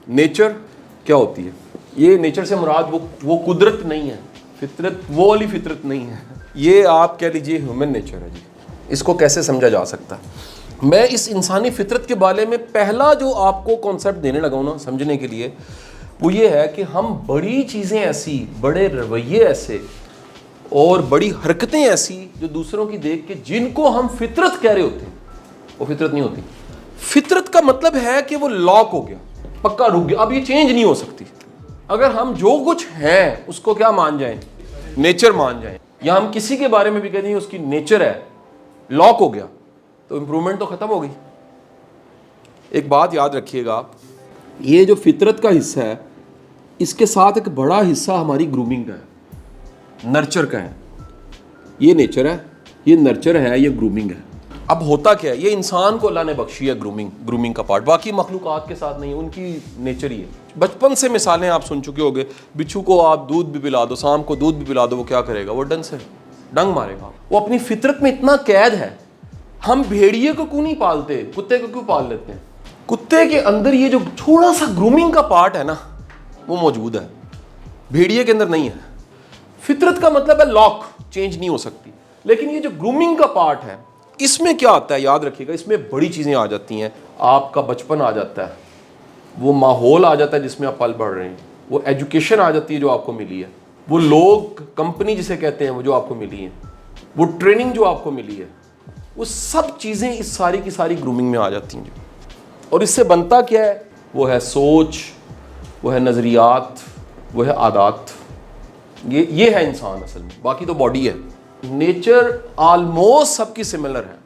Nature क्या होती है? ये नेचर से मुराद वो कुदरत नहीं है, फितरत वो वाली फितरत नहीं है, ये आप कह लीजिए ह्यूमन नेचर है जी। इसको कैसे समझा जा सकता है? मैं इस इंसानी फितरत के बारे में पहला जो आपको कॉन्सेप्ट देने लगा हूँ ना समझने के लिए, वो ये है कि हम बड़ी चीज़ें ऐसी, बड़े रवैये ऐसे और बड़ी हरकतें ऐसी जो दूसरों की देख के जिनको हम फितरत कह रहे होते हैं, वो फितरत नहीं होती। फितरत का मतलब है कि वो लॉक हो गया, पक्का रुक गया, अब ये चेंज नहीं हो सकती। अगर हम जो कुछ हैं उसको क्या मान जाएं? नेचर मान जाएं, या हम किसी के बारे में भी कह दें उसकी नेचर है, लॉक हो गया, तो इंप्रूवमेंट तो खत्म हो गई। एक बात याद रखिएगा आप, ये जो फितरत का हिस्सा है इसके साथ एक बड़ा हिस्सा हमारी ग्रूमिंग का है, नर्चर का है। ये नेचर है, ये नर्चर है, ये ग्रूमिंग है। अब होता क्या है, ये इंसान को अल्लाह ने बख्शी है ग्रूमिंग का पार्ट, बाकी मखलूकात के साथ नहीं है, उनकी नेचर ही है। बचपन से मिसालें आप सुन चुके होंगे, बिच्छू को आप दूध भी पिला दो, शाम को दूध भी पिला दो, वो क्या करेगा? वो डंग मारेगा। वो अपनी फितरत में इतना कैद है। हम भेड़िए को क्यों नहीं पालते, कुत्ते को क्यों पाल लेते हैं? कुत्ते के अंदर ये जो थोड़ा सा ग्रूमिंग का पार्ट है ना, वो मौजूद है, भेड़िए के अंदर नहीं है। फितरत का मतलब है लॉक, चेंज नहीं हो सकती। लेकिन ये जो ग्रूमिंग का पार्ट है, इसमें क्या आता है याद रखिएगा, इसमें बड़ी चीज़ें आ जाती हैं। आपका बचपन आ जाता है, वो माहौल आ जाता है जिसमें आप पल बढ़ रहे हैं, वो एजुकेशन आ जाती है जो आपको मिली है, वो लोग, कंपनी जिसे कहते हैं वो जो आपको मिली है, वो ट्रेनिंग जो आपको मिली है, वो सब चीज़ें इस सारी की सारी ग्रूमिंग में आ जाती हैं। और इससे बनता क्या है? वो है सोच, वो है नज़रियात, वो है आदात। ये है इंसान असल में, बाकी तो बॉडी है। नेचर ऑलमोस्ट सबकी सिमिलर है,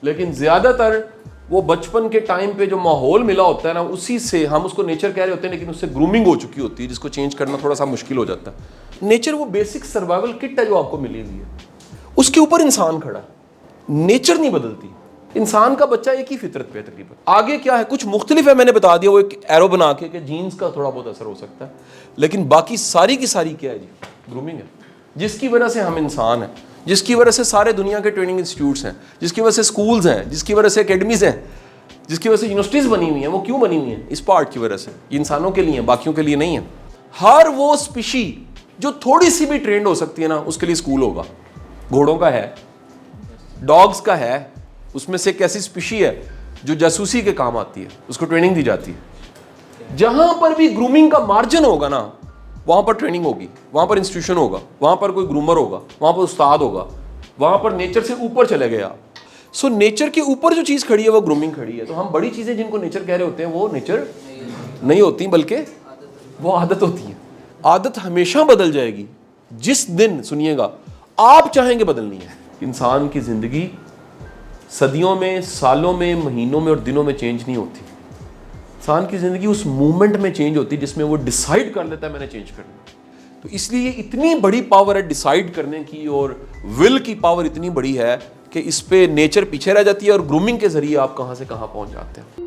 लेकिन ज़्यादातर वो बचपन के टाइम पे जो माहौल मिला होता है ना, उसी से हम उसको नेचर कह रहे होते हैं, लेकिन उससे ग्रूमिंग हो चुकी होती है, जिसको चेंज करना थोड़ा सा मुश्किल हो जाता है। नेचर वो बेसिक सर्वाइवल किट है जो आपको मिली हुई है, उसके ऊपर इंसान खड़ा है, नेचर नहीं बदलती। इंसान का बच्चा एक ही फितरत पे है तकरीबन। आगे क्या है, कुछ मुख्तलिफ है, मैंने बता दिया, वो एक एरो बना के कि जीन्स का थोड़ा बहुत असर हो सकता है, लेकिन बाकी सारी की सारी क्या है जी? ग्रूमिंग है, जिसकी वजह से हम इंसान हैं, जिसकी वजह से सारे दुनिया के ट्रेनिंग इंस्टीट्यूट्स हैं, जिसकी वजह से स्कूल्स हैं, जिसकी वजह से एकेडमीज हैं, जिसकी वजह से यूनिवर्सिटीज़ बनी हुई हैं। वो क्यों बनी हुई हैं? इस पार्ट की वजह से। ये इंसानों के लिए, बाकियों के लिए नहीं है। हर वो स्पीशी जो थोड़ी सी भी ट्रेंड हो सकती है ना, उसके लिए स्कूल होगा। घोड़ों का है, डॉग्स का है, उसमें से एक ऐसी स्पीशी है जो जासूसी के काम आती है, उसको ट्रेनिंग दी जाती है। जहां पर भी ग्रूमिंग का मार्जिन होगा ना, वहां पर ट्रेनिंग होगी, वहां पर इंस्टीट्यूशन होगा, वहां पर कोई ग्रूमर होगा, वहां पर उस्ताद होगा, वहां पर नेचर से ऊपर चले गए आप। सो नेचर के ऊपर जो चीज खड़ी है वो ग्रूमिंग खड़ी है। तो हम बड़ी चीजें जिनको नेचर कह रहे होते हैं वो नेचर नहीं होती, बल्कि वो आदत होती है। आदत हमेशा बदल जाएगी जिस दिन, सुनिएगा, आप चाहेंगे बदलनी है। इंसान की जिंदगी सदियों में, सालों में, महीनों में और दिनों में चेंज नहीं होती। इंसान की ज़िंदगी उस मूवमेंट में चेंज होती है जिसमें वो डिसाइड कर लेता है मैंने चेंज करना। तो इसलिए इतनी बड़ी पावर है डिसाइड करने की, और विल की पावर इतनी बड़ी है कि इस पे नेचर पीछे रह जाती है, और ग्रूमिंग के जरिए आप कहाँ से कहाँ पहुँच जाते हैं।